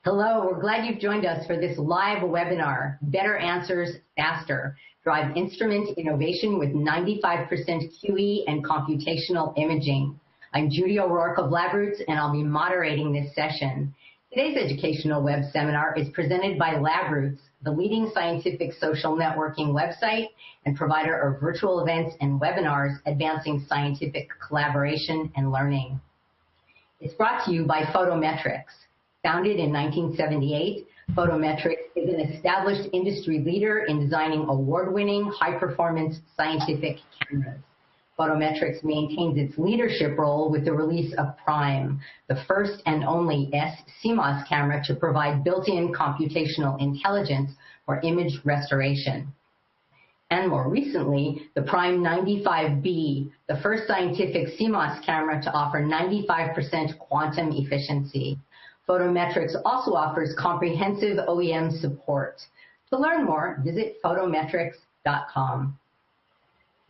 Hello, we're glad you've joined us for this live webinar, Better Answers Faster, Drive Instrument Innovation with 95% QE and Computational Imaging. I'm Judy O'Rourke of LabRoots, and I'll be moderating this session. Today's educational web seminar is presented by LabRoots, the leading scientific social networking website and provider of virtual events and webinars advancing scientific collaboration and learning. It's brought to you by Photometrics. Founded in 1978, Photometrics is an established industry leader in designing award-winning, high-performance scientific cameras. Photometrics maintains its leadership role with the release of Prime, the first and only CMOS camera to provide built-in computational intelligence for image restoration. And more recently, the Prime 95B, the first scientific CMOS camera to offer 95% quantum efficiency. Photometrics also offers comprehensive OEM support. To learn more, visit photometrics.com.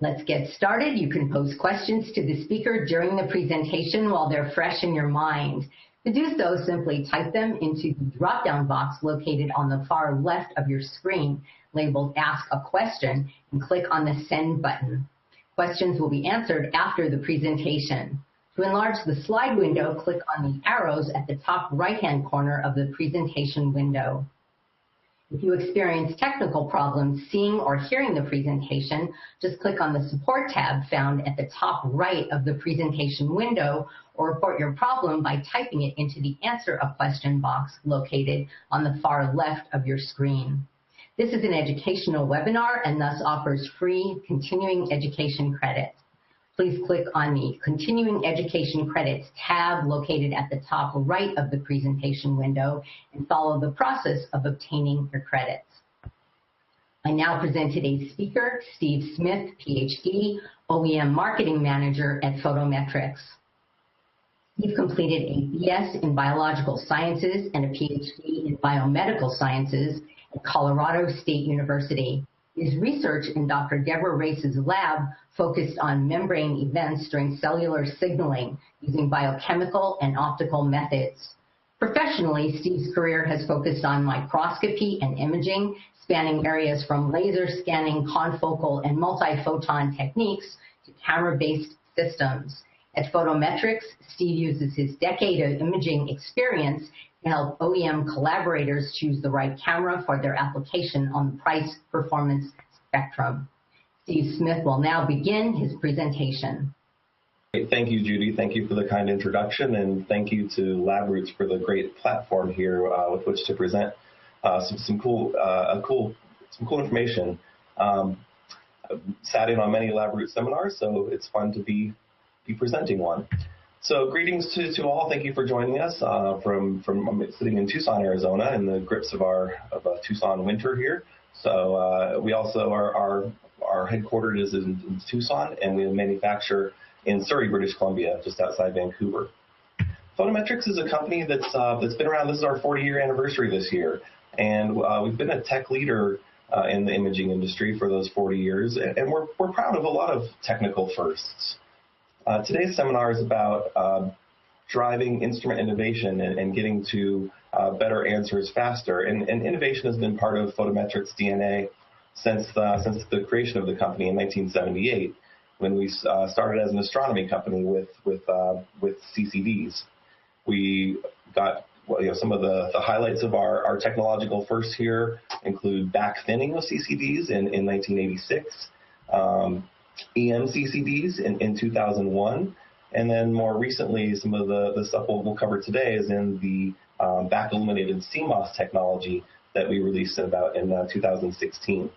Let's get started. You can pose questions to the speaker during the presentation while they're fresh in your mind. To do so, simply type them into the drop-down box located on the far left of your screen, labeled Ask a Question, and click on the Send button. Questions will be answered after the presentation. To enlarge the slide window, click on the arrows at the top right-hand corner of the presentation window. If you experience technical problems seeing or hearing the presentation, just click on the Support tab found at the top right of the presentation window, or report your problem by typing it into the Answer a Question box located on the far left of your screen. This is an educational webinar and thus offers free continuing education credits. Please click on the Continuing Education Credits tab located at the top right of the presentation window and follow the process of obtaining your credits. I now present today's speaker, Steve Smith, PhD, OEM Marketing Manager at Photometrics. Steve completed a BS in Biological Sciences and a PhD in Biomedical Sciences at Colorado State University. His research in Dr. Deborah Race's lab focused on membrane events during cellular signaling using biochemical and optical methods. Professionally, Steve's career has focused on microscopy and imaging, spanning areas from laser scanning, confocal, and multiphoton techniques to camera-based systems. At Photometrics, Steve uses his decade of imaging experience to help OEM collaborators choose the right camera for their application on the price-performance spectrum. Steve Smith will now begin his presentation. Great. Thank you, Judy. Thank you for the kind introduction, and thank you to LabRoots for the great platform here with which to present some cool information. I've sat in on many LabRoots seminars, so it's fun to be presenting one. So greetings to all. Thank you for joining us from sitting in Tucson, Arizona, in the grips of a Tucson winter here. So we also our headquarters is in Tucson, and we manufacture in Surrey, British Columbia, just outside Vancouver. Photometrics is a company that's been around. This is our 40-year anniversary this year, and we've been a tech leader in the imaging industry for those 40 years, and we're proud of a lot of technical firsts. Today's seminar is about driving instrument innovation and getting to better answers faster. And innovation has been part of Photometrics' DNA since the creation of the company in 1978, when we started as an astronomy company with CCDs. We got some of the highlights of our technological firsts here include back thinning of CCDs in 1986. EM CCDs in 2001, and then more recently, some of the stuff we'll cover today is in the back illuminated CMOS technology that we released in 2016.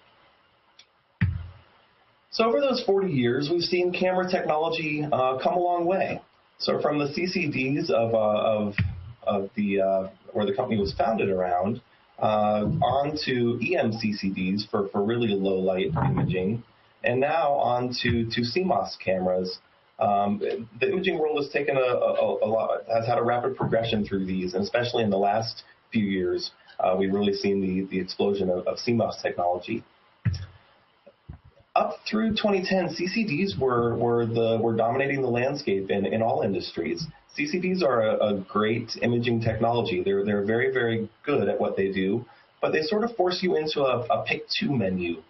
So over those 40 years, we've seen camera technology come a long way. So from the CCDs of where the company was founded around, on to EM CCDs for really low light imaging, and now on to CMOS cameras. The imaging world has taken has had a rapid progression through these, and especially in the last few years, we've really seen the explosion of CMOS technology. Up through 2010, CCDs were dominating the landscape in all industries. CCDs are a great imaging technology. They're very, very good at what they do, but they sort of force you into a pick-two menu,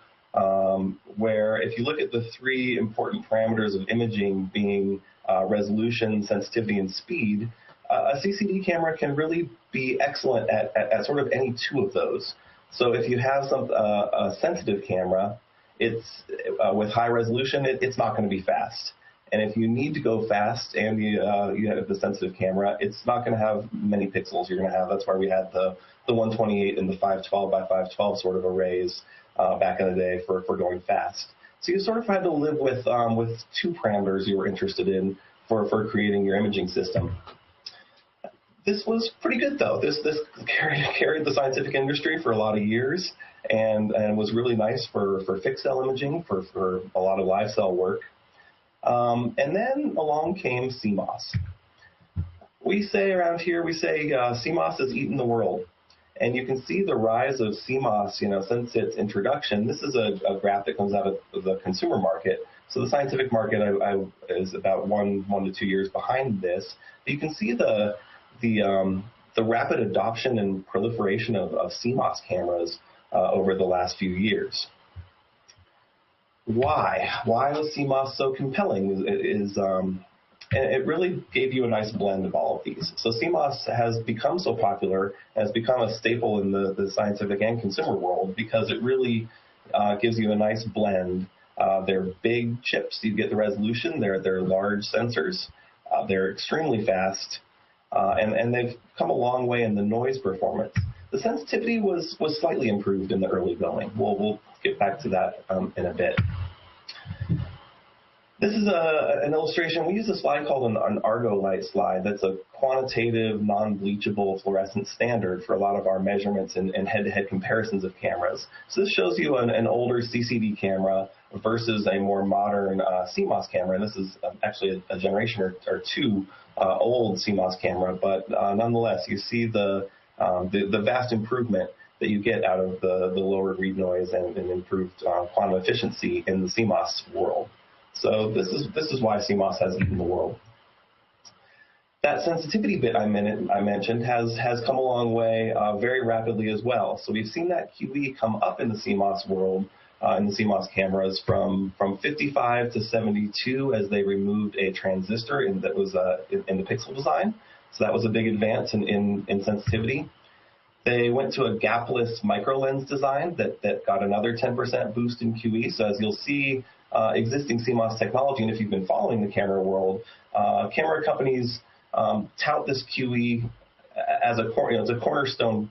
where if you look at the three important parameters of imaging being resolution, sensitivity, and speed, a CCD camera can really be excellent at sort of any two of those. So if you have a sensitive camera, it's with high resolution, it's not going to be fast. And if you need to go fast and you have the sensitive camera, it's not going to have many pixels you're going to have. That's why we had the 128 and the 512 by 512 sort of arrays back in the day for going fast. So you sort of had to live with two parameters you were interested in for creating your imaging system. This was pretty good, though. This carried the scientific industry for a lot of years and was really nice for fixed cell imaging, for a lot of live cell work. And then along came CMOS. We say around here, CMOS has eaten the world. And you can see the rise of CMOS, since its introduction. This is a graph that comes out of the consumer market. So the scientific market is about 1 to 2 years behind this. But you can see the rapid adoption and proliferation of CMOS cameras over the last few years. Why? Why was CMOS so compelling? It really gave you a nice blend of all of these. So CMOS has become so popular, has become a staple in the scientific and consumer world because it really gives you a nice blend. They're big chips. You get the resolution. They're large sensors. They're extremely fast. And they've come a long way in the noise performance. The sensitivity was slightly improved in the early going. We'll get back to that in a bit. This is an illustration. We use a slide called an Argo light slide. That's a quantitative, non-bleachable fluorescent standard for a lot of our measurements and head-to-head comparisons of cameras. So this shows you an older CCD camera versus a more modern CMOS camera. And this is actually a generation or two old CMOS camera, but nonetheless, you see the vast improvement that you get out of the lower read noise and improved quantum efficiency in the CMOS world. So this is why CMOS has eaten the world. That sensitivity bit I mentioned has come a long way very rapidly as well. So we've seen that QE come up in the CMOS world, in the CMOS cameras from 55 to 72 as they removed a transistor that was in the pixel design. So that was a big advance in sensitivity. They went to a gapless microlens design that got another 10% boost in QE. So as you'll see, existing CMOS technology, and if you've been following the camera world, camera companies tout this QE as a cornerstone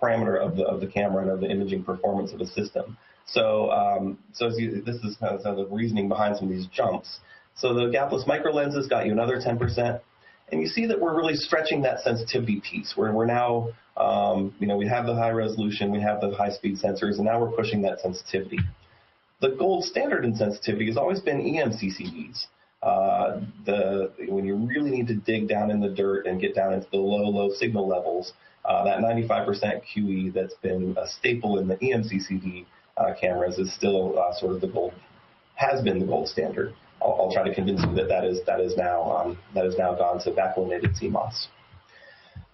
parameter of the camera and of the imaging performance of the system. So, this is kind of the reasoning behind some of these jumps. So the gapless microlenses got you another 10%. And you see that we're really stretching that sensitivity piece, where we're now, we have the high resolution, we have the high speed sensors, and now we're pushing that sensitivity. The gold standard in sensitivity has always been EMCCDs. When you really need to dig down in the dirt and get down into the low signal levels, that 95% QE that's been a staple in the EMCCD cameras is still sort of has been the gold standard. I'll try to convince you that is now gone to back-illuminated CMOS.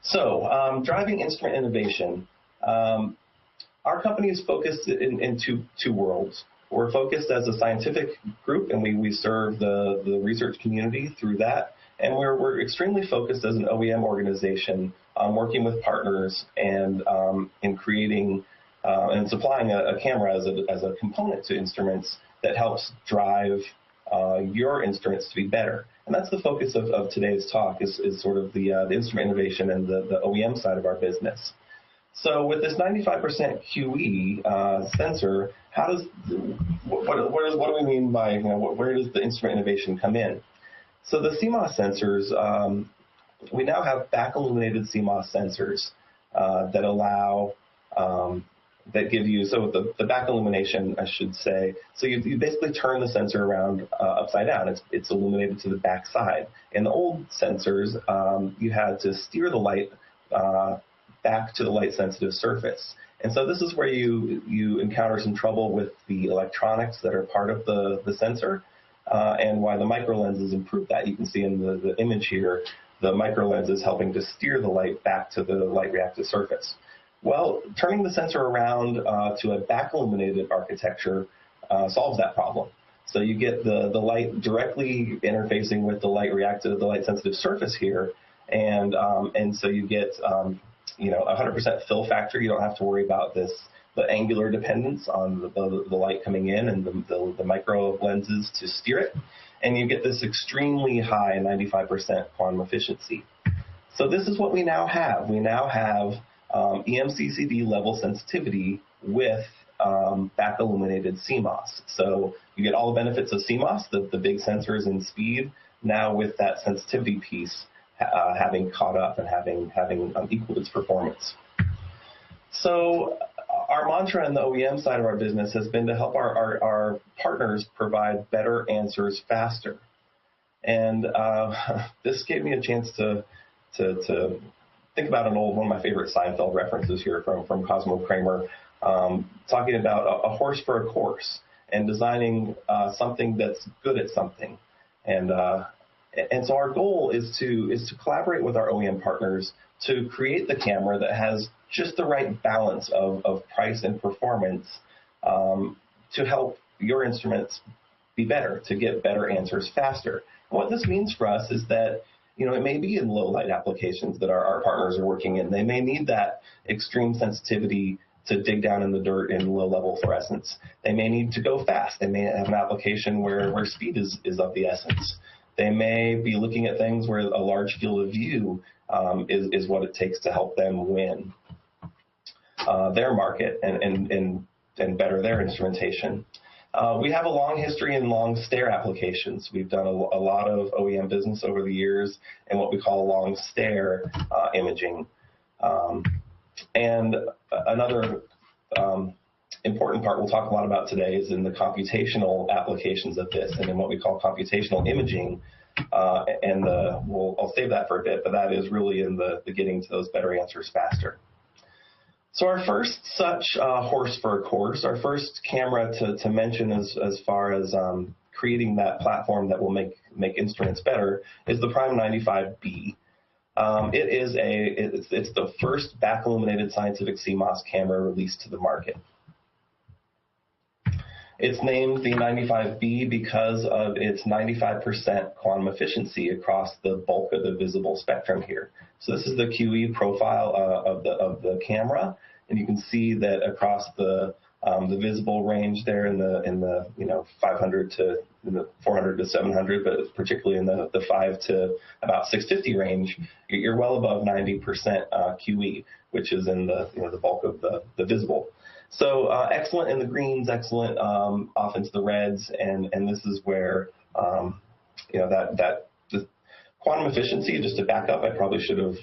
So, driving instrument innovation. Our company is focused in two worlds. We're focused as a scientific group, and we serve the research community through that. And we're extremely focused as an OEM organization, working with partners and in creating and supplying a camera as a component to instruments that helps drive your instruments to be better. And that's the focus of today's talk is sort of the instrument innovation and the OEM side of our business. So with this 95% QE sensor, what do we mean by, where does the instrument innovation come in? So the CMOS sensors, we now have back-illuminated CMOS sensors that allow that give you, so the back illumination, I should say, so you basically turn the sensor around upside down. It's illuminated to the back side. In the old sensors, you had to steer the light back to the light-sensitive surface. And so this is where you encounter some trouble with the electronics that are part of the sensor. and why the micro lenses improve that. You can see in the image here, the micro lens is helping to steer the light back to the light reactive surface. Well, turning the sensor around to a back illuminated architecture solves that problem. So you get the light directly interfacing with the light sensitive surface here, and so you get 100% fill factor. You don't have to worry about the angular dependence on the light coming in and the micro lenses to steer it, and you get this extremely high 95% quantum efficiency. So this is what we now have. We now have EMCCD level sensitivity with back illuminated CMOS. So you get all the benefits of CMOS, the big sensors and speed, now with that sensitivity piece having caught up and having equaled its performance. So our mantra in the OEM side of our business has been to help our partners provide better answers faster. And this gave me a chance to think about one of my favorite Seinfeld references here from Cosmo Kramer, talking about a horse for a course and designing something that's good at something. And so our goal is to collaborate with our OEM partners to create the camera that has just the right balance of price and performance to help your instruments be better, to get better answers faster. And what this means for us is that it may be in low light applications that our partners are working in. They may need that extreme sensitivity to dig down in the dirt in low level fluorescence. They may need to go fast. They may have an application where speed is of the essence. They may be looking at things where a large field of view is what it takes to help them win their market and better their instrumentation. We have a long history in long stare applications. We've done a lot of OEM business over the years in what we call long stare imaging. And another important part we'll talk a lot about today is in the computational applications of this and in what we call computational imaging. I'll save that for a bit, but that is really in the getting to those better answers faster. So our first such horse for a course, our first camera to mention as far as creating that platform that will make instruments better is the Prime 95B. It's the first back illuminated scientific CMOS camera released to the market. It's named the 95B because of its 95% quantum efficiency across the bulk of the visible spectrum here. So this is the QE profile of the camera, and you can see that across the visible range there in the 500 to 400 to 700, but particularly in the 5 to about 650 range, you're well above 90% QE, which is in the bulk of the visible. So excellent in the greens, excellent off into the reds, and this is where that the quantum efficiency. Just to back up, I probably should have.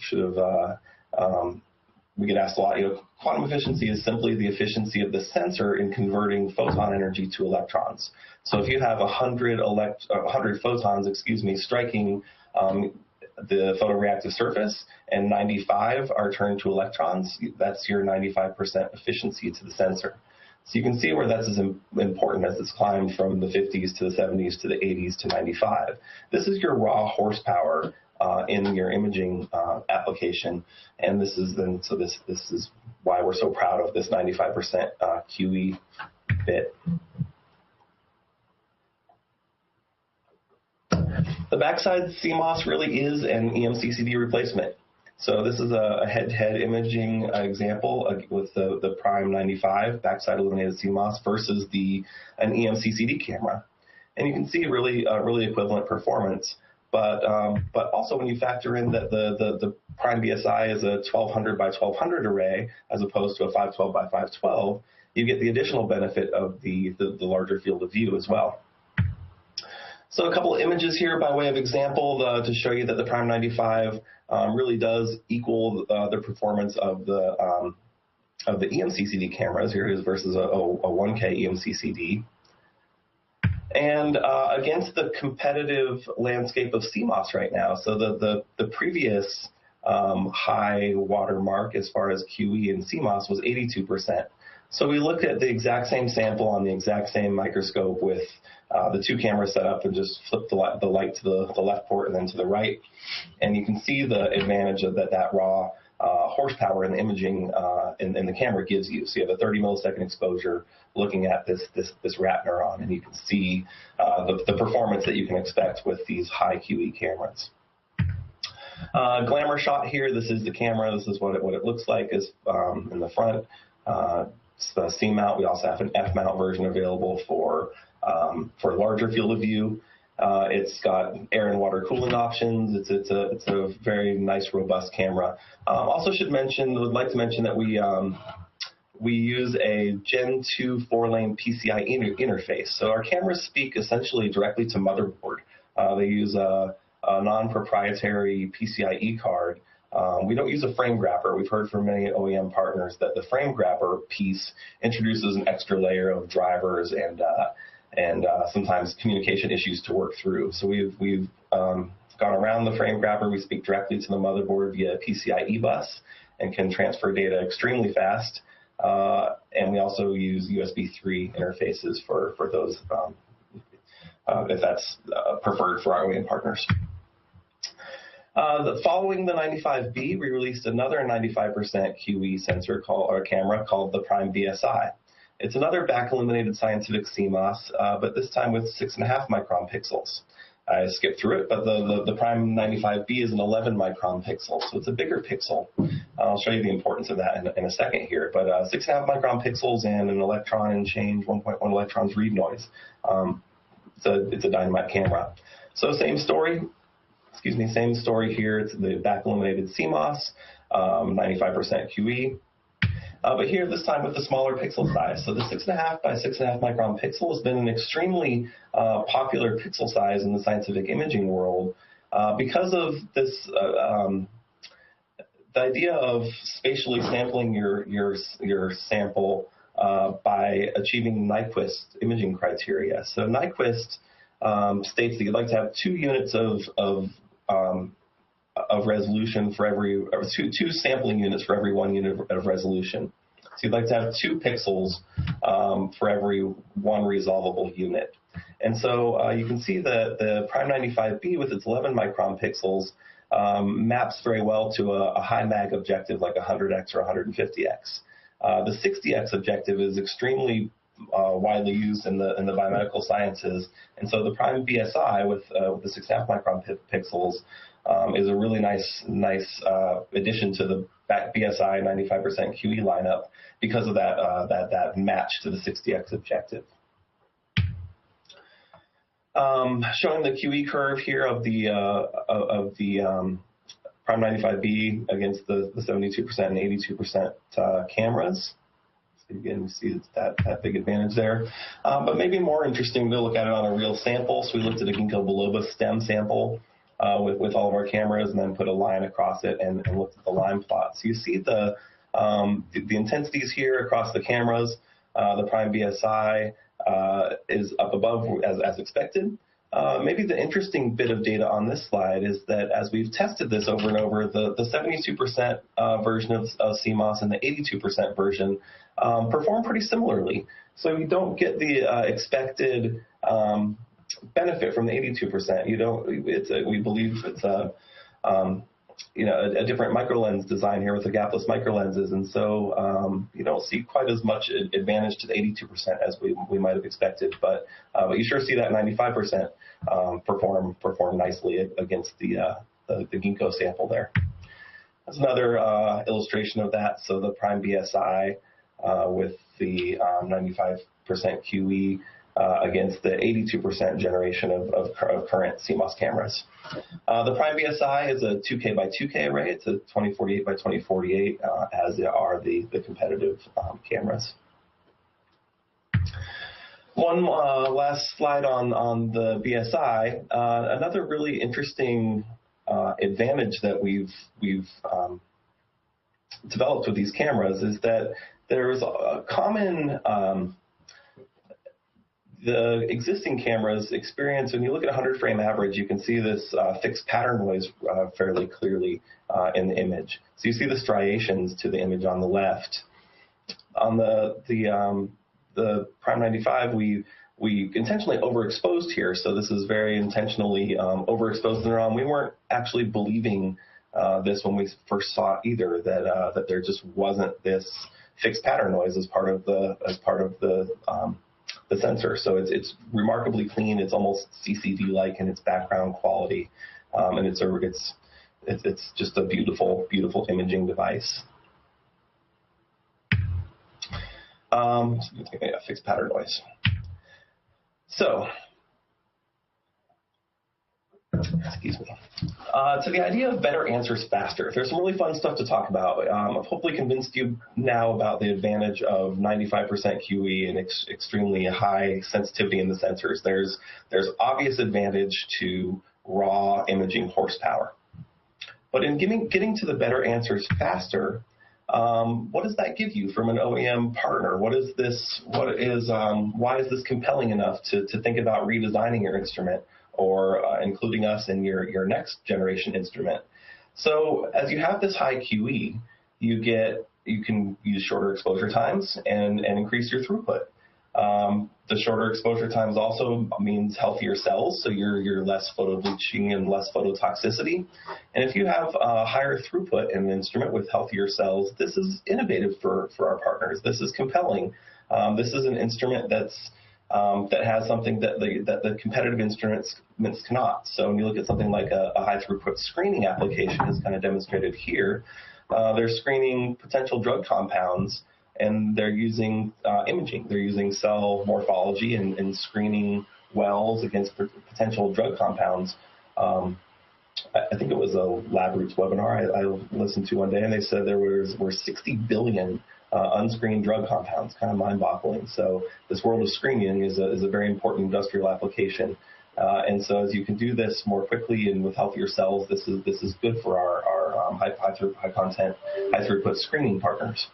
We get asked a lot. Quantum efficiency is simply the efficiency of the sensor in converting photon energy to electrons. So if you have 100 photons, striking the photoreactive surface, and 95 are turned to electrons, that's your 95% efficiency to the sensor. So you can see where that's as important as it's climbed from the 50s to the 70s to the 80s to 95. This is your raw horsepower in your imaging application, and this is why we're so proud of this 95% QE bit. The backside CMOS really is an EMCCD replacement. So this is a head-to-head imaging example with the Prime 95 backside illuminated CMOS versus an EMCCD camera, and you can see really equivalent performance. But also when you factor in that the Prime BSI is a 1200 by 1200 array as opposed to a 512 by 512, you get the additional benefit of the larger field of view as well. So a couple of images here by way of example to show you that the Prime 95 really does equal the performance of the EMCCD cameras. Here it is versus a 1K EMCCD. And against the competitive landscape of CMOS right now, so the previous high watermark as far as QE and CMOS was 82%. So we looked at the exact same sample on the exact same microscope with the two cameras set up and just flip the light to the left port and then to the right. And you can see the advantage of that raw horsepower in the imaging in the camera gives you. So you have a 30 millisecond exposure looking at this rat neuron, and you can see the performance that you can expect with these high QE cameras. Glamour shot here. This is the camera. This is what it looks like is in the front. It's the C mount. We also have an F mount version available for larger field of view. It's got air and water cooling options. It's a very nice, robust camera. Also would like to mention that we use a Gen 2 4-lane PCI interface. So our cameras speak essentially directly to motherboard. They use a non-proprietary PCIe card. We don't use a frame grabber. We've heard from many OEM partners that the frame grabber piece introduces an extra layer of drivers and sometimes communication issues to work through. So we've gone around the frame grabber. We speak directly to the motherboard via PCIe bus and can transfer data extremely fast. And we also use USB 3 interfaces for those if that's preferred for our OEM partners. Following the 95B, we released another 95% QE sensor camera called the Prime BSI. It's another back-illuminated scientific CMOS, but this time with 6.5 micron pixels. I skipped through it, but the Prime 95B is an 11 micron pixel, so it's a bigger pixel. I'll show you the importance of that in a second here. But 6.5 micron pixels and an electron and change 1.1 electrons read noise. It's a dynamite camera. So same story here. It's the back-illuminated CMOS, 95% QE. But here, this time with the smaller pixel size. So the 6.5 by 6.5 micron pixel has been an extremely popular pixel size in the scientific imaging world because of this, the idea of spatially sampling your sample by achieving Nyquist imaging criteria. So Nyquist states that you'd like to have 2 units of resolution for every, or two sampling units for every 1 unit of resolution. So you'd like to have 2 pixels for every 1 resolvable unit. And so you can see that the Prime 95B with its 11 micron pixels maps very well to a high mag objective like 100x or 150x. The 60x objective is extremely widely used in the biomedical sciences, and so the Prime BSI with the 6.5 micron pixels is a really nice addition to the BSI 95% QE lineup because of that match to the 60x objective. Showing the QE curve here of the Prime 95B against the 72% and 82% cameras. So again, you see that big advantage there. But maybe more interesting to look at it on a real sample. So we looked at a ginkgo biloba stem sample with all of our cameras and then put a line across it and looked at the line plot. So you see the intensities here across the cameras. The Prime BSI is up above as expected. Maybe the interesting bit of data on this slide is that as we've tested this over and over, the 72% version of CMOS and the 82% version perform pretty similarly. So you don't get the expected benefit from the 82%. We believe it's a different microlens design here with the gapless microlenses, and so you don't see quite as much advantage to the 82% as we might have expected. But you sure see that 95% perform nicely against the ginkgo sample there. That's another illustration of that. So the Prime BSI with the 95% QE against the 82% generation of current CMOS cameras. The Prime BSI is a 2K by 2K array. It's a 2048 by 2048, as are the competitive cameras. One last slide on the BSI. Another really interesting advantage that we've developed with these cameras is that there's a common the existing cameras experience, when you look at 100 frame average, you can see this fixed pattern noise fairly clearly in the image. So you see the striations to the image on the left. On the Prime 95, we intentionally overexposed here, so this is very intentionally overexposed in the ROM. We weren't actually believing this when we first saw it either, that there just wasn't this fixed pattern noise as part of the sensor. So it's remarkably clean. It's almost CCD-like in its background quality, and it's just a beautiful imaging device. Fixed pattern noise. So, excuse me. To the idea of better answers faster, there's some really fun stuff to talk about. I've hopefully convinced you now about the advantage of 95% QE and extremely high sensitivity in the sensors. There's obvious advantage to raw imaging horsepower. But in getting to the better answers faster, what does that give you from an OEM partner? Why is this compelling enough to think about redesigning your instrument or including us in your next generation instrument? So as you have this high QE, you can use shorter exposure times and increase your throughput. The shorter exposure times also means healthier cells, so you're less photobleaching and less phototoxicity. And if you have higher throughput in an instrument with healthier cells, this is innovative for our partners. This is compelling. This is an instrument that has something that the competitive instruments cannot. So when you look at something like a high throughput screening application, as kind of demonstrated here, they're screening potential drug compounds. And they're using imaging. They're using cell morphology and screening wells against potential drug compounds. I think it was a LabRoots webinar I listened to one day, and they said there were 60 billion unscreened drug compounds, kind of mind-boggling. So this world of screening is a very important industrial application. And so as you can do this more quickly and with healthier cells, this is good for our high content, high throughput screening partners.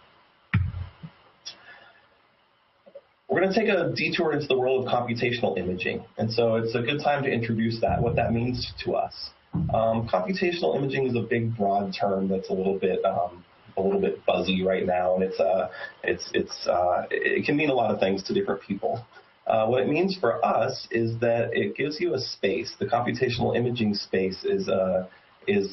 We're going to take a detour into the world of computational imaging, and so it's a good time to introduce what that means to us. Computational imaging is a big, broad term that's a little bit buzzy right now, and it can mean a lot of things to different people. What it means for us is that it gives you a space. The computational imaging space is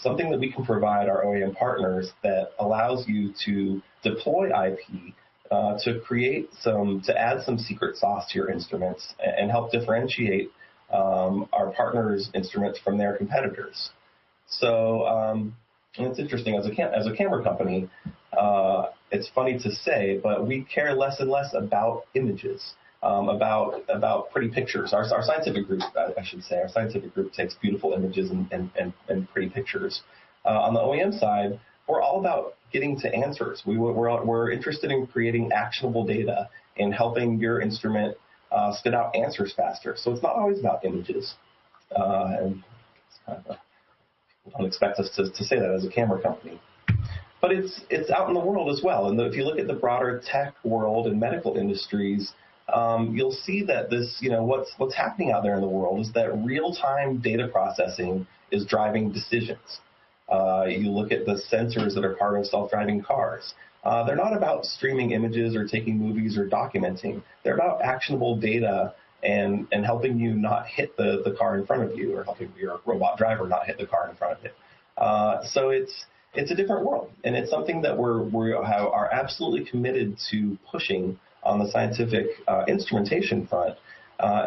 something that we can provide our OEM partners that allows you to deploy IP. To add some secret sauce to your instruments and help differentiate our partners' instruments from their competitors. So and it's interesting, as a camera company, it's funny to say, but we care less and less about images, about pretty pictures. Our scientific group, I should say, our scientific group takes beautiful images and pretty pictures. On the OEM side, we're all about getting to answers. We're interested in creating actionable data and helping your instrument spit out answers faster. So it's not always about images. And don't expect us to say that as a camera company. But it's out in the world as well. And if you look at the broader tech world and medical industries, you'll see that what's happening out there in the world is that real-time data processing is driving decisions. You look at the sensors that are part of self-driving cars. They're not about streaming images or taking movies or documenting. They're about actionable data and helping you not hit the car in front of you, or helping your robot driver not hit the car in front of it. So it's a different world, and it's something that we are absolutely committed to pushing on the scientific instrumentation front.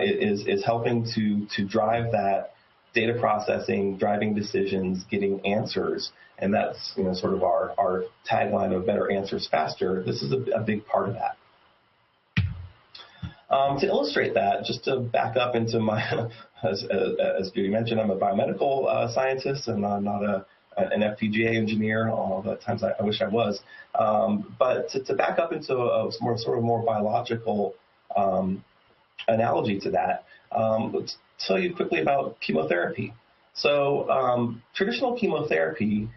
Is helping to drive that data processing, driving decisions, getting answers, and that's sort of our tagline of better answers faster. This is a big part of that. To illustrate that, just to back up into my, as Judy mentioned, I'm a biomedical scientist, and I'm not an FPGA engineer. All the times I wish I was. But to back up into a more biological analogy to that, let's tell you quickly about chemotherapy. So traditional chemotherapy,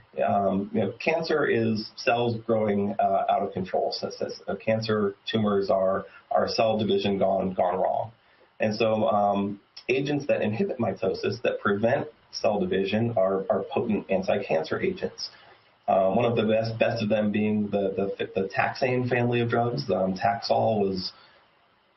cancer is cells growing out of control. So cancer tumors are cell division gone wrong. And so agents that inhibit mitosis, that prevent cell division, are potent anti-cancer agents. One of the best of them being the taxane family of drugs. Taxol was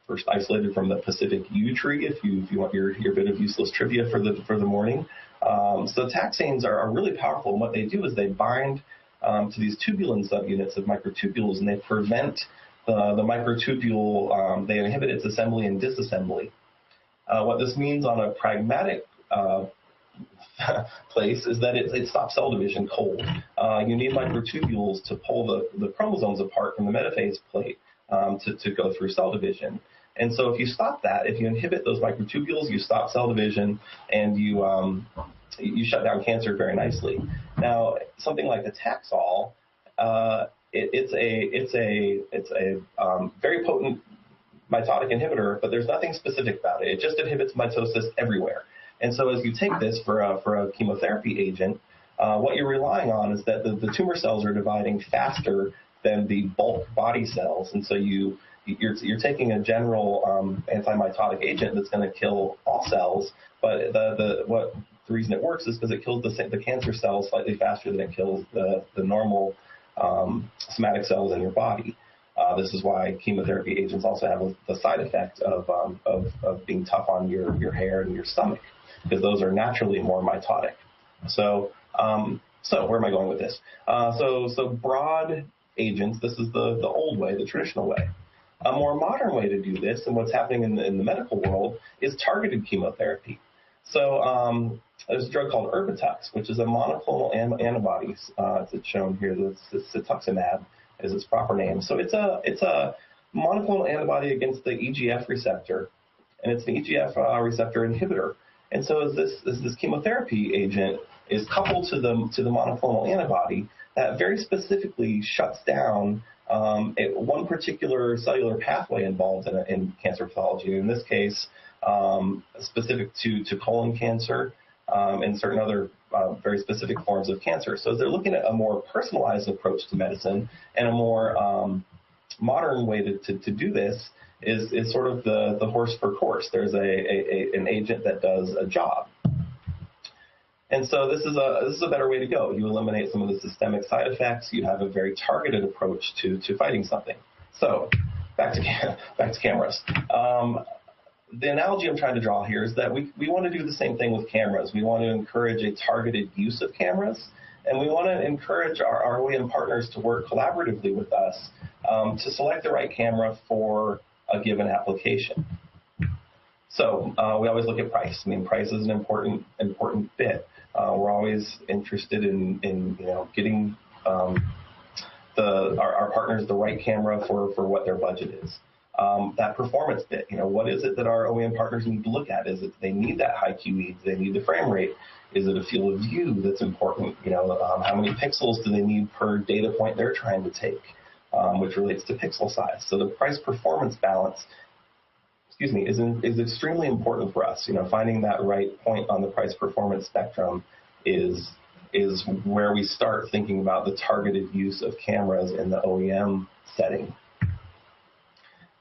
first isolated from the Pacific yew tree, if you want your bit of useless trivia for the morning. So taxanes are really powerful, and what they do is they bind to these tubulin subunits of microtubules, and they prevent the microtubule, they inhibit its assembly and disassembly. What this means on a pragmatic place is that it stops cell division cold. You need microtubules to pull the chromosomes apart from the metaphase plate to go through cell division. And so if you stop that, if you inhibit those microtubules, you stop cell division, and you shut down cancer very nicely. Now, something like a Taxol, it's a very potent mitotic inhibitor, but there's nothing specific about it. It just inhibits mitosis everywhere. And so as you take this for a chemotherapy agent, what you're relying on is that the tumor cells are dividing faster than the bulk body cells, and so you're taking a general anti-mitotic agent that's going to kill all cells, but the reason it works is because it kills the cancer cells slightly faster than it kills the normal somatic cells in your body. This is why chemotherapy agents also have the side effect of being tough on your hair and your stomach, because those are naturally more mitotic. So where am I going with this? So broad agents, this is the old way, the traditional way. A more modern way to do this, and what's happening in the medical world, is targeted chemotherapy. So there's a drug called Erbitux, which is a monoclonal antibody. It's shown here. It's cetuximab is its proper name. So it's a monoclonal antibody against the EGF receptor, and it's an EGF receptor inhibitor. And so as this chemotherapy agent is coupled to the monoclonal antibody, that very specifically shuts down one particular cellular pathway involved in cancer pathology. In this case, specific to colon cancer and certain other very specific forms of cancer. So they're looking at a more personalized approach to medicine, and a more modern way to do this is sort of the horse for course. There's an agent that does a job. And so this is a better way to go. You eliminate some of the systemic side effects. You have a very targeted approach to fighting something. So back to cameras. The analogy I'm trying to draw here is that we want to do the same thing with cameras. We want to encourage a targeted use of cameras, and we want to encourage our OEM partners to work collaboratively with us to select the right camera for a given application. So we always look at price. I mean, price is an important bit. We're always interested in getting our partners the right camera for what their budget is. That performance bit, what is it that our OEM partners need to look at? Is it they need that high QE? Do they need the frame rate? Is it a field of view that's important? How many pixels do they need per data point they're trying to take, which relates to pixel size? So the price performance balance, is extremely important for us. Finding that right point on the price performance spectrum is where we start thinking about the targeted use of cameras in the OEM setting.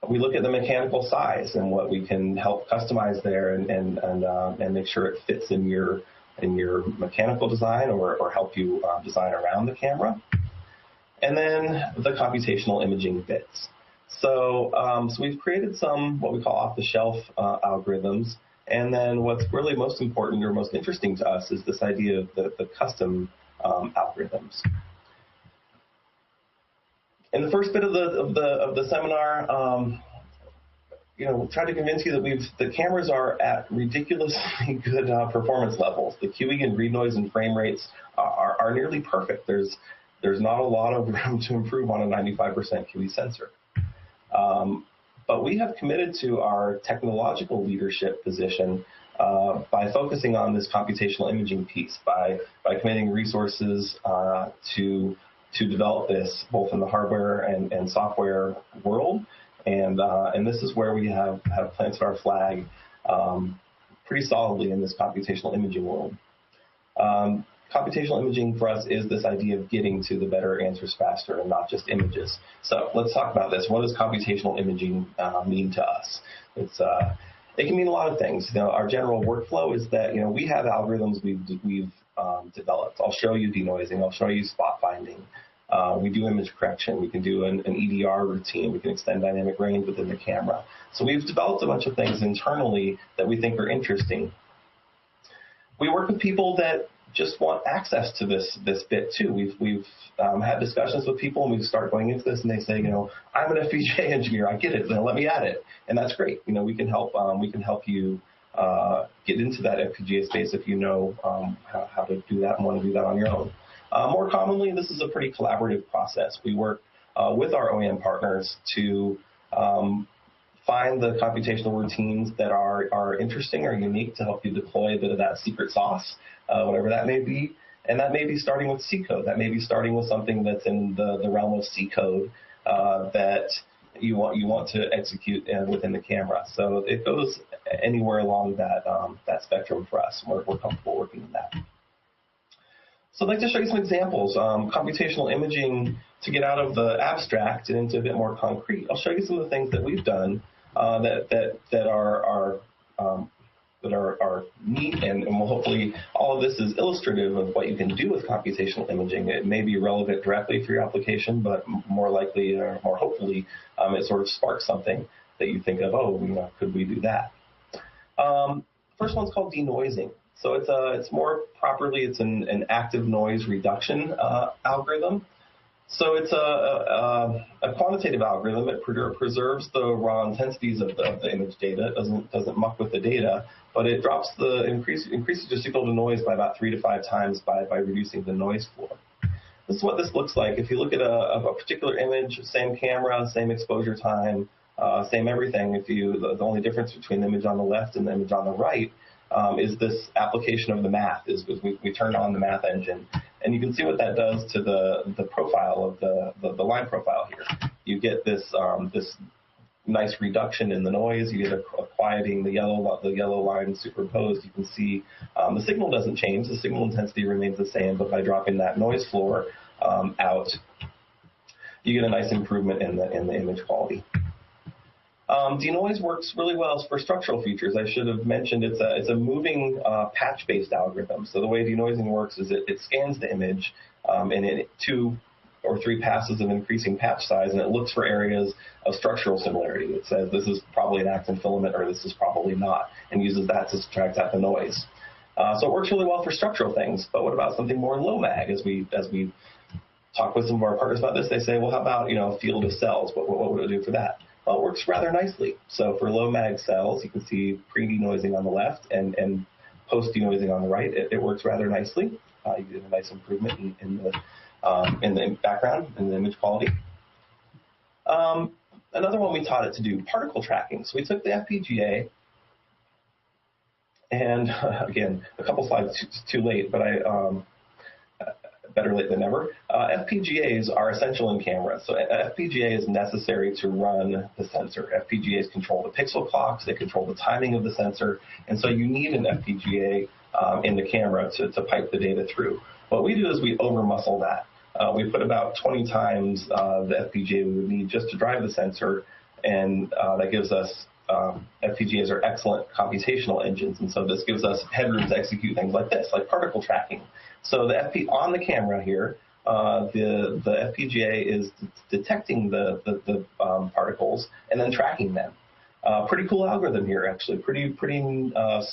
We look at the mechanical size and what we can help customize there and make sure it fits in your mechanical design or help you design around the camera. And then the computational imaging bits. So we've created some what we call off-the-shelf algorithms, and then what's really most important or most interesting to us is this idea of the custom algorithms. In the first bit of the seminar, tried to convince you that the cameras are at ridiculously good performance levels. The QE and read noise and frame rates are nearly perfect. There's not a lot of room to improve on a 95% QE sensor. But we have committed to our technological leadership position by focusing on this computational imaging piece, by committing resources to develop this both in the hardware and software world. And this is where we have planted our flag pretty solidly in this computational imaging world. Computational imaging for us is this idea of getting to the better answers faster and not just images. So let's talk about this. What does computational imaging mean to us? It can mean a lot of things. Our general workflow is that we have algorithms we've developed. I'll show you denoising. I'll show you spot finding. We do image correction. We can do an EDR routine. We can extend dynamic range within the camera. So we've developed a bunch of things internally that we think are interesting. We work with people that just want access to this bit too. We've had discussions with people, and we start going into this, and they say, I'm an FPGA engineer. I get it. Then let me add it, and that's great. We can help. We can help you get into that FPGA space if you know how to do that and want to do that on your own. More commonly, this is a pretty collaborative process. We work with our OEM partners to find the computational routines that are interesting or unique to help you deploy a bit of that secret sauce, whatever that may be. And that may be starting with C code. That may be starting with something that's in the realm of C code that you want to execute within the camera. So it goes anywhere along that spectrum for us. We're comfortable working in that. So I'd like to show you some examples. Computational imaging to get out of the abstract and into a bit more concrete. I'll show you some of the things that we've done that are neat, and will hopefully all of this is illustrative of what you can do with computational imaging. It may be relevant directly for your application, but more likely or more hopefully it sort of sparks something that you think of, could we do that? First one's called denoising. So it's more properly, it's an active noise reduction algorithm. So it's a quantitative algorithm. It preserves the raw intensities of the image data. It doesn't muck with the data, but it increases your signal to noise by about 3 to 5 times by reducing the noise floor. This is what this looks like. If you look at a particular image, same camera, same exposure time, same everything. The only difference between the image on the left and the image on the right is this application of the math. We turned on the math engine, and you can see what that does to the profile of the line profile here. You get this nice reduction in the noise. You get a quieting, the yellow line superimposed. You can see the signal doesn't change. The signal intensity remains the same, but by dropping that noise floor out, you get a nice improvement in the image quality. Denoise works really well for structural features. I should have mentioned it's a moving patch-based algorithm. So the way denoising works is it scans the image in 2 or 3 passes of increasing patch size, and it looks for areas of structural similarity. It says this is probably an actin filament or this is probably not, and uses that to subtract out the noise. So it works really well for structural things. But what about something more low mag? As we talk with some of our partners about this, they say, well, how about field of cells? What would it do for that? Well, it works rather nicely. So for low mag cells, you can see pre-denoising on the left and post-denoising on the right. It works rather nicely. You get a nice improvement in the background and the image quality. Another one we taught it to do, particle tracking. So we took the FPGA, and again, a couple slides too late, but better late than never. FPGAs are essential in cameras. So FPGA is necessary to run the sensor. FPGAs control the pixel clocks. They control the timing of the sensor. And so you need an FPGA in the camera to pipe the data through. What we do is we over-muscle that. We put about 20 times the FPGA we would need just to drive the sensor, and that gives us FPGAs are excellent computational engines, and so this gives us headroom to execute things like this, like particle tracking. So on the camera here, the FPGA is detecting the particles and then tracking them. Pretty cool algorithm here, actually. Pretty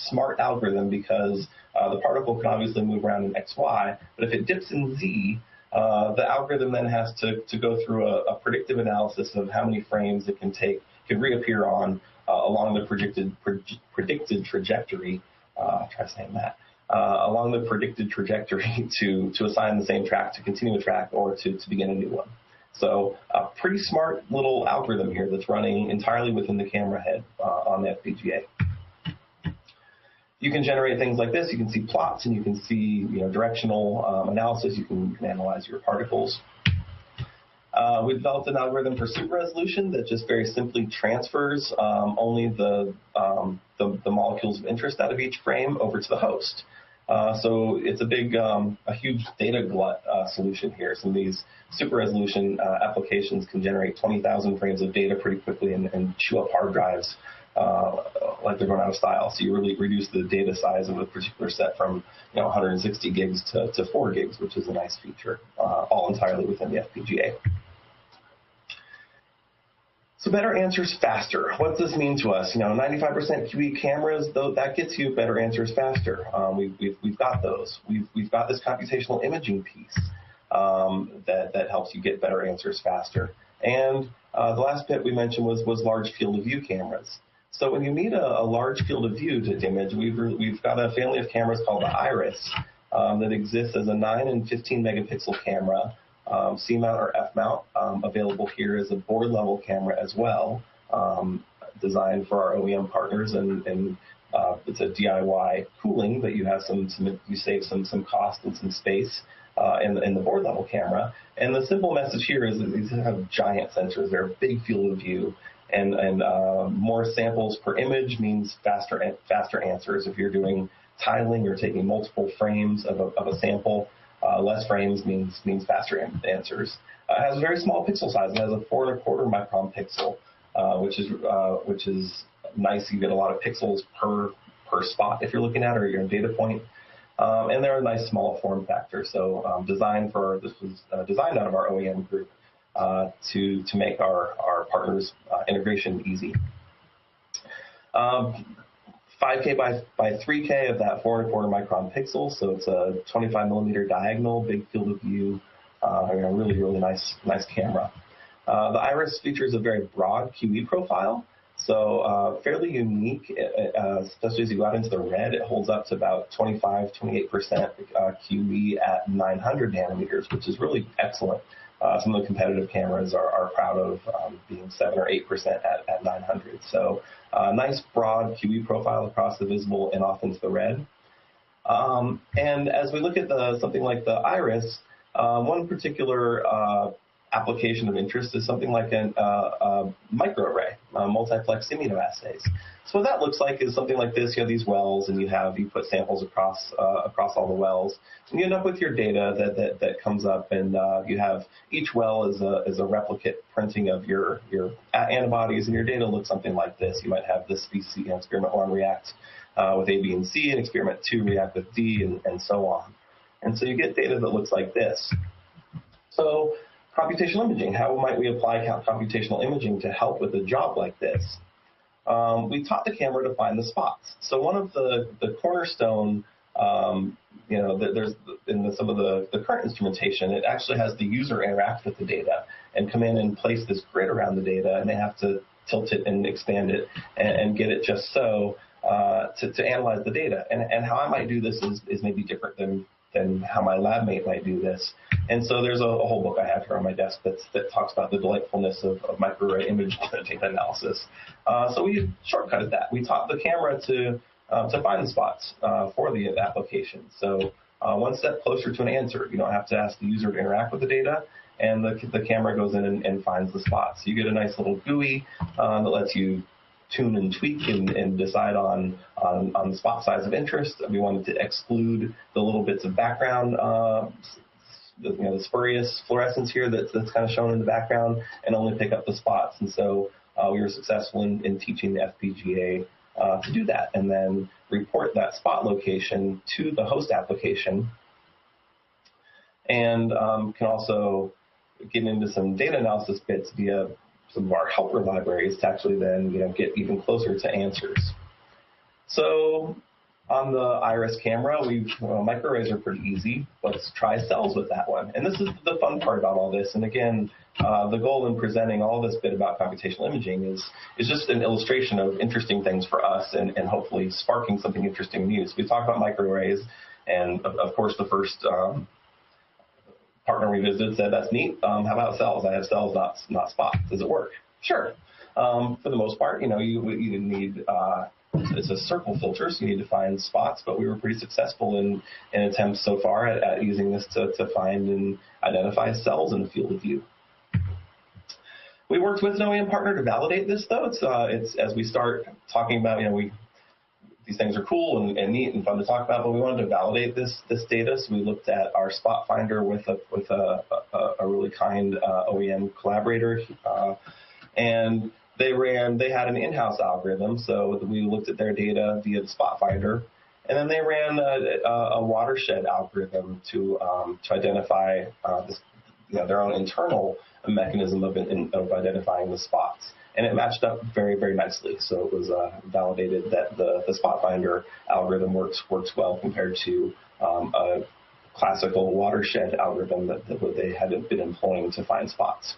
smart algorithm, because the particle can obviously move around in X, Y, but if it dips in Z, the algorithm then has to go through a predictive analysis of how many frames it can reappear on along the predicted trajectory. Try saying that. Along the predicted trajectory to assign the same track, to continue a track, or to begin a new one. So a pretty smart little algorithm here that's running entirely within the camera head on the FPGA. You can generate things like this. You can see plots, and you can see directional analysis. You can analyze your particles. We developed an algorithm for super resolution that just very simply transfers only the molecules of interest out of each frame over to the host. So it's a huge data glut solution here. Some of these super resolution applications can generate 20,000 frames of data pretty quickly and chew up hard drives like they're going out of style. So you really reduce the data size of a particular set from 160 gigs to 4 gigs, which is a nice feature, all entirely within the FPGA. So better answers faster. What does this mean to us? 95% QE cameras, though, that gets you better answers faster. We've got those. We've got this computational imaging piece that helps you get better answers faster. And the last bit we mentioned was large field of view cameras. So when you need a large field of view to image, we've got a family of cameras called the Iris that exists as a 9 and 15 megapixel camera. C-mount or F-mount, available here as a board-level camera as well, designed for our OEM partners, and it's a DIY cooling, but you have you save some cost and some space in the board-level camera. And the simple message here is that these have giant sensors. They're a big field of view, and more samples per image means faster answers. If you're doing tiling or taking multiple frames of a sample, less frames means faster answers. It has a very small pixel size. It has a 4.25 micron pixel, which is nice. You get a lot of pixels per spot if you're looking at, or you're in data point. And they're a nice small form factor. So this was designed out of our OEM group to make our partners integration easy. 5K by 3K of that 4.25 micron pixel, so it's a 25 millimeter diagonal, big field of view, really nice camera. The Iris features a very broad QE profile, so fairly unique, especially as you go out into the red. It holds up to about 25-28% QE at 900 nanometers, which is really excellent. Some of the competitive cameras are proud of being 7 or 8% at 900. So nice broad QE profile across the visible and off into the red. And as we look at something like the Iris, one particular application of interest is something like a microarray, multiplexed immunoassays. So what that looks like is something like this. You have these wells, and you put samples across all the wells, and you end up with your data that comes up, and you have each well is a replicate printing of your antibodies, and your data looks something like this. You might have this species, experiment 1 react with A, B, and C, and experiment 2 react with D, and so on. And so you get data that looks like this. So computational imaging, how might we apply computational imaging to help with a job like this? We taught the camera to find the spots. So one of the cornerstone, there's in some of the current instrumentation, it actually has the user interact with the data and come in and place this grid around the data, and they have to tilt it and expand it and get it just so to analyze the data. And how I might do this is maybe different than how my lab mate might do this. And so there's a whole book I have here on my desk that talks about the delightfulness of microarray image data analysis. So we shortcutted that. We taught the camera to find the spots for the application. So one step closer to an answer. You don't have to ask the user to interact with the data, and the camera goes in and finds the spots. So you get a nice little GUI that lets you tune and tweak and decide on the spot size of interest. We wanted to exclude the little bits of background, the spurious fluorescence here that's kind of shown in the background, and only pick up the spots. And so we were successful in teaching the FPGA to do that, and then report that spot location to the host application, and can also get into some data analysis bits via some of our helper libraries to actually then get even closer to answers. So on the Iris camera, microarrays are pretty easy. Let's try cells with that one. And this is the fun part about all this. And again, the goal in presenting all this bit about computational imaging is just an illustration of interesting things for us, and hopefully sparking something interesting new. So we talked about microarrays, and of course the first partner we visited said, "That's neat. How about cells? I have cells, not spots. Does it work?" Sure. For the most part, you need it's a circle filter, so you need to find spots. But we were pretty successful in attempts so far at using this to find and identify cells in the field of view. We worked with an OEM partner to validate this, though. It's as we start talking about, these things are cool and neat and fun to talk about, but we wanted to validate this data, so we looked at our spot finder with a really kind OEM collaborator, and They had an in-house algorithm, so we looked at their data via the spot finder, and then they ran a watershed algorithm to identify their own internal mechanism of identifying the spots. And it matched up very, very nicely. So it was validated that the spot finder algorithm works well compared to a classical watershed algorithm that they had been employing to find spots.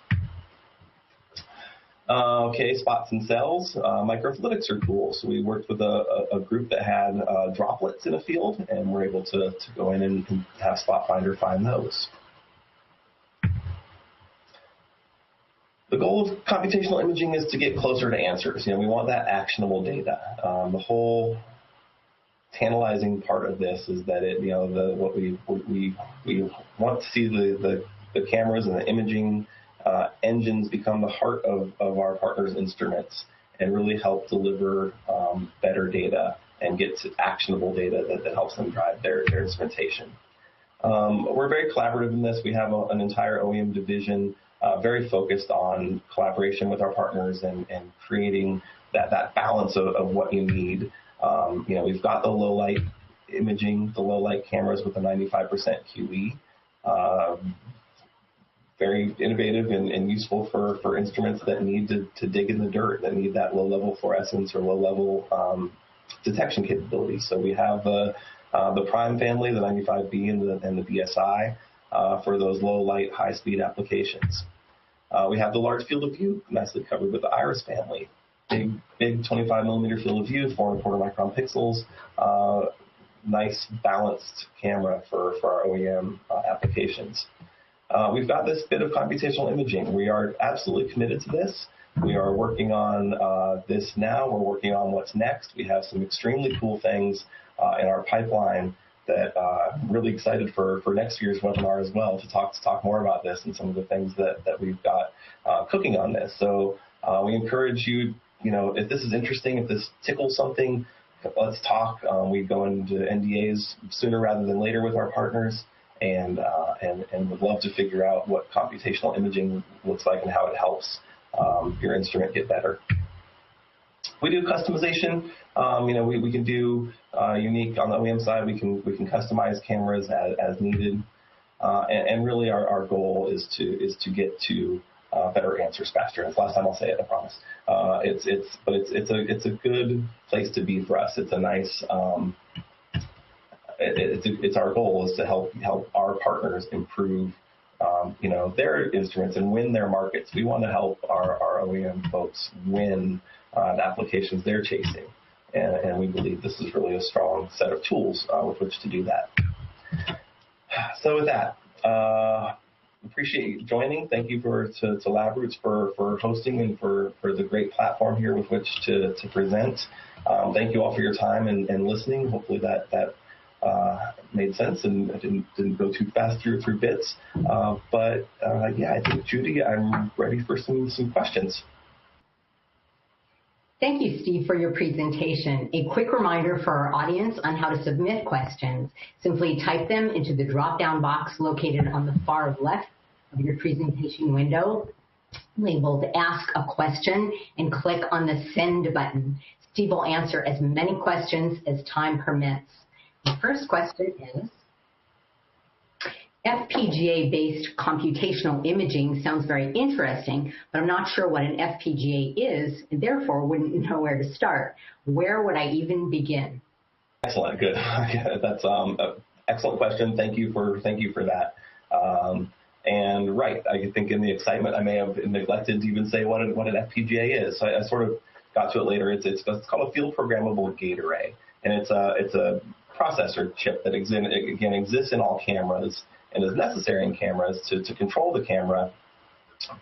Okay, spots and cells. Microfluidics are cool. So we worked with a group that had droplets in a field, and we're able to go in and have Spot Finder find those. The goal of computational imaging is to get closer to answers. We want that actionable data. The whole tantalizing part of this is that what we want to see the cameras and the imaging engines become the heart of our partners' instruments and really help deliver better data and get to actionable data that helps them drive their instrumentation. We're very collaborative in this. We have an entire OEM division very focused on collaboration with our partners and creating that balance of what you need. We've got the low light imaging, the low light cameras with a 95% QE. Very innovative and useful for instruments that need to dig in the dirt, that need that low-level fluorescence or low-level detection capability. So we have the Prime family, the 95B and the BSI for those low-light, high-speed applications. We have the large field of view, nicely covered with the Iris family. Big 25-millimeter field of view, 4¼ micron pixels. Nice, balanced camera for our OEM applications. We've got this bit of computational imaging. We are absolutely committed to this. We are working on this now. We're working on what's next. We have some extremely cool things in our pipeline that I'm really excited for next year's webinar as well to talk more about this and some of the things that we've got cooking on this. So we encourage you, if this is interesting, if this tickles something, let's talk. We go into NDAs sooner rather than later with our partners. And would love to figure out what computational imaging looks like and how it helps your instrument get better. We do customization. We can do unique on the OEM side. We can customize cameras as needed, and really our goal is to get to better answers faster. That's the last time I'll say it. I promise. It's a good place to be for us. It's a nice. It's our goal is to help our partners improve, their instruments and win their markets. We want to help our OEM folks win the applications they're chasing, and we believe this is really a strong set of tools with which to do that. So with that, appreciate you joining. Thank you to LabRoots for hosting and for the great platform here with which to present. Thank you all for your time and listening. Hopefully that made sense and I didn't go too fast through bits. But I think, Judy, I'm ready for some questions. Thank you, Steve, for your presentation. A quick reminder for our audience on how to submit questions. Simply type them into the drop-down box located on the far left of your presentation window, labeled Ask a Question, and click on the Send button. Steve will answer as many questions as time permits. The first question is, FPGA-based computational imaging sounds very interesting, but I'm not sure what an FPGA is, and therefore wouldn't know where to start. Where would I even begin? Excellent, good. That's an excellent question. Thank you for that. And right, I think in the excitement I may have neglected to even say what an FPGA is. So I sort of got to it later. It's called a field programmable gate array, and it's a processor chip that exists in all cameras and is necessary in cameras to control the camera,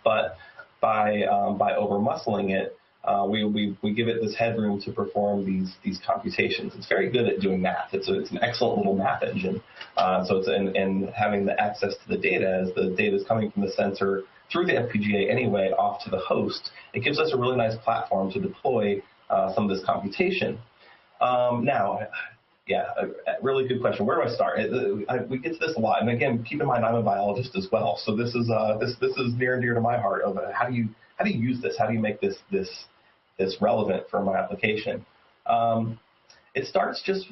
but by over-muscling it, we give it this headroom to perform these computations. It's very good at doing math. It's an excellent little math engine. So it's and having the access to the data as the data is coming from the sensor through the FPGA anyway off to the host. It gives us a really nice platform to deploy some of this computation. Now, Yeah, a really good question. Where do I start? We get to this a lot, and again, keep in mind I'm a biologist as well, so this is near and dear to my heart. Of how do you use this? How do you make this relevant for my application? It starts just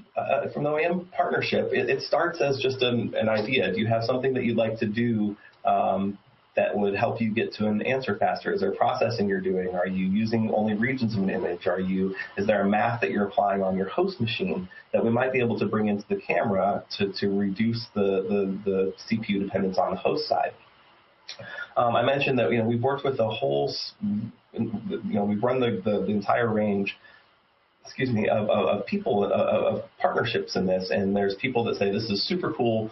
from the OEM partnership. It starts as just an idea. Do you have something that you'd like to do that would help you get to an answer faster? Is there processing you're doing? Are you using only regions of an image? Is there a math that you're applying on your host machine that we might be able to bring into the camera to reduce the CPU dependence on the host side? I mentioned that we've worked with a whole, we've run the entire range, of people, of partnerships in this, and there's people that say this is super cool.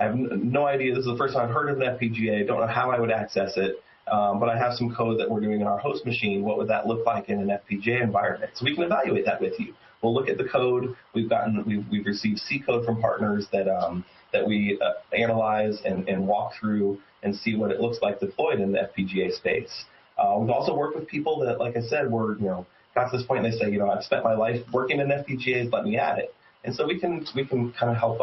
I have no idea. This is the first time I've heard of an FPGA. Don't know how I would access it, but I have some code that we're doing in our host machine. What would that look like in an FPGA environment? So we can evaluate that with you. We'll look at the code. We've received C code from partners that we analyze and walk through and see what it looks like deployed in the FPGA space. We've also worked with people that, like I said, got to this point and they say, I've spent my life working in FPGAs, let me add it. And so we can kind of help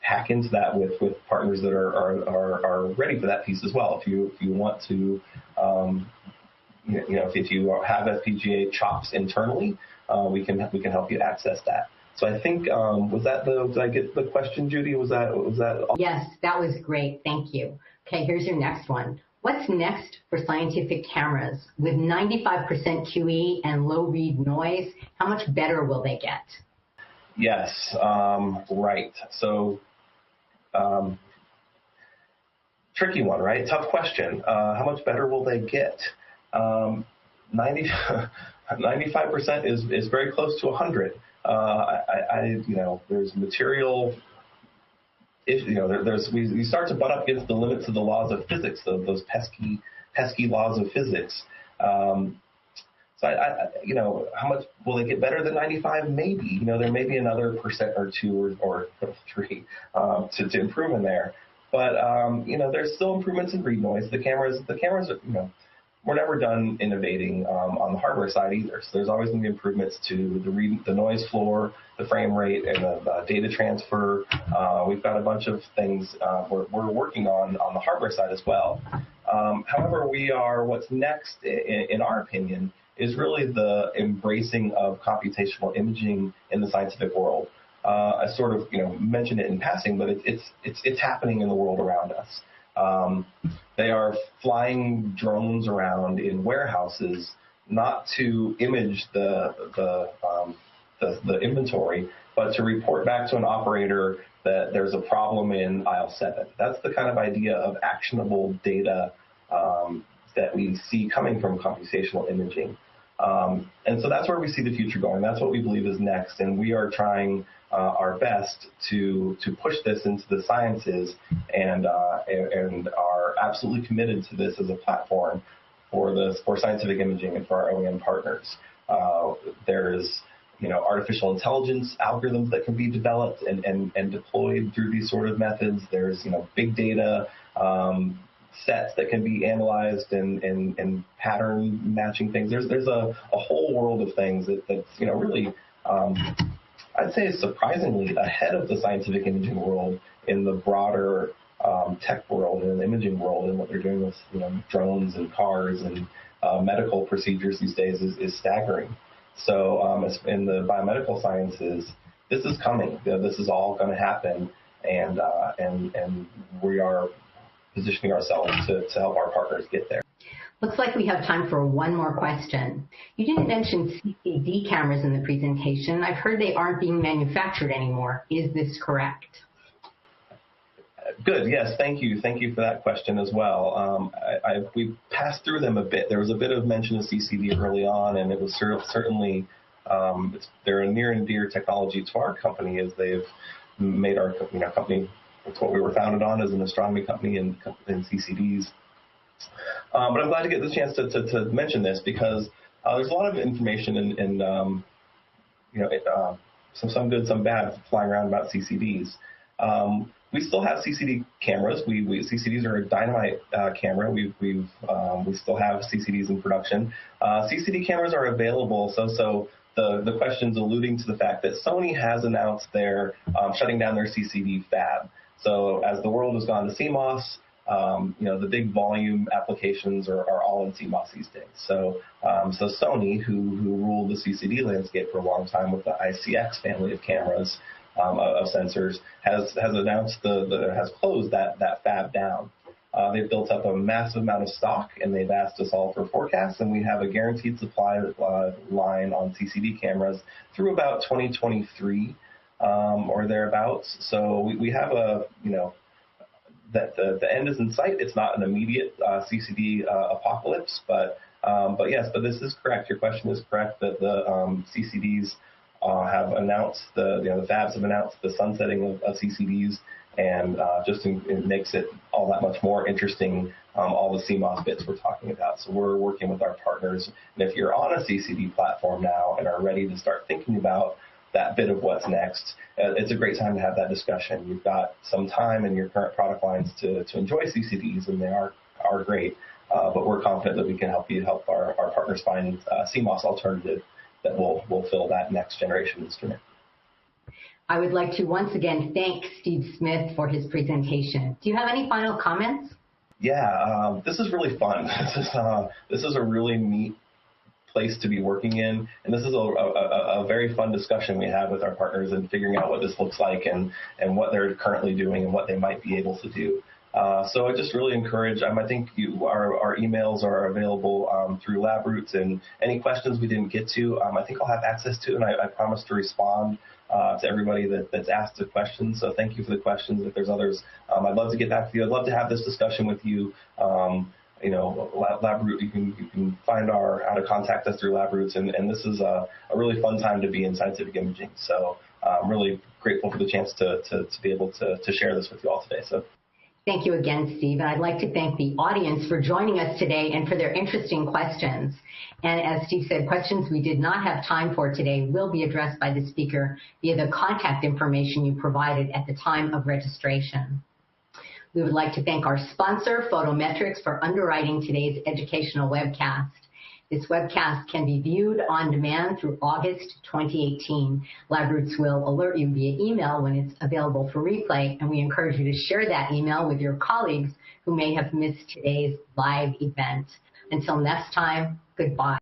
hack into that with partners that are ready for that piece as well. If you want to, if you have FPGA chops internally, we can help you access that. So I think did I get the question, Judy? Was that? Yes, that was great. Thank you. Okay, here's your next one. What's next for scientific cameras? With 95% QE and low read noise, how much better will they get? Yes, right. So, tricky one, right? Tough question. How much better will they get? 95% is very close to 100. There's material. We start to butt up against the limits of the laws of physics, those pesky laws of physics. So how much will they get better than 95? Maybe. There may be another percent or two or 3 to improve in there. But there's still improvements in read noise. The cameras, we're never done innovating on the hardware side either. So there's always going to be improvements to the noise floor, the frame rate, and the data transfer. We've got a bunch of things we're working on the hardware side as well. However, what's next, in our opinion, is really the embracing of computational imaging in the scientific world. I sort of mentioned it in passing, but it's happening in the world around us. They are flying drones around in warehouses, not to image the inventory, but to report back to an operator that there's a problem in aisle 7. That's the kind of idea of actionable data that we see coming from computational imaging. And so that's where we see the future going. That's what we believe is next, and we are trying our best to push this into the sciences, and are absolutely committed to this as a platform for scientific imaging and for our OEM partners. There's artificial intelligence algorithms that can be developed and deployed through these sort of methods. There's big data sets that can be analyzed and pattern matching things. There's a whole world of things that's really I'd say is surprisingly ahead of the scientific imaging world in the broader tech world and imaging world, and what they're doing with drones and cars and medical procedures these days is staggering. So in the biomedical sciences, this is coming. This is all going to happen, and we are positioning ourselves to help our partners get there. Looks like we have time for one more question. You didn't mention CCD cameras in the presentation. I've heard they aren't being manufactured anymore. Is this correct? Good. Yes. Thank you. Thank you for that question as well. We passed through them a bit. There was a bit of mention of CCD early on, and it was certainly they're a near and dear technology to our company, as they've made our company. It's what we were founded on, as an astronomy company and CCDs. But I'm glad to get the chance to mention this, because there's a lot of information and some good, some bad flying around about CCDs. We still have CCD cameras. CCDs are a dynamite camera. We still have CCDs in production. CCD cameras are available. So the question's alluding to the fact that Sony has announced they're shutting down their CCD fab. So as the world has gone to CMOS, the big volume applications are all in CMOS these days. So Sony, who ruled the CCD landscape for a long time with the ICX family of cameras, of sensors, has announced has closed that fab down. They've built up a massive amount of stock, and they've asked us all for forecasts, and we have a guaranteed supply line on CCD cameras through about 2023 or thereabouts. So we have that the end is in sight. It's not an immediate CCD apocalypse, but this is correct. Your question is correct that the CCDs have announced the fabs have announced the sunsetting of CCDs, and it makes it all that much more interesting. All the CMOS bits we're talking about. So we're working with our partners, and if you're on a CCD platform now and are ready to start thinking about that bit of what's next, it's a great time to have that discussion. You've got some time in your current product lines to enjoy CCDs, and they are great. But we're confident that we can help our partners find a CMOS alternative that will fill that next generation instrument. I would like to once again thank Steve Smith for his presentation. Do you have any final comments? Yeah, this is really fun. This is a really neat place to be working in, and this is a very fun discussion we have with our partners and figuring out what this looks like and what they're currently doing and what they might be able to do. So I just really encourage, I think our emails are available through LabRoots, and any questions we didn't get to, I think I'll have access to, and I promise to respond to everybody that's asked a question. So thank you for the questions. If there's others, I'd love to get back to you. I'd love to have this discussion with you. LabRoot, you can find how to contact us through LabRoots, and this is a really fun time to be in scientific imaging. So I'm really grateful for the chance to be able to share this with you all today. So. Thank you again, Steve. And I'd like to thank the audience for joining us today and for their interesting questions. And as Steve said, questions we did not have time for today will be addressed by the speaker via the contact information you provided at the time of registration. We would like to thank our sponsor, Photometrics, for underwriting today's educational webcast. This webcast can be viewed on demand through August 2018. LabRoots will alert you via email when it's available for replay, and we encourage you to share that email with your colleagues who may have missed today's live event. Until next time, goodbye.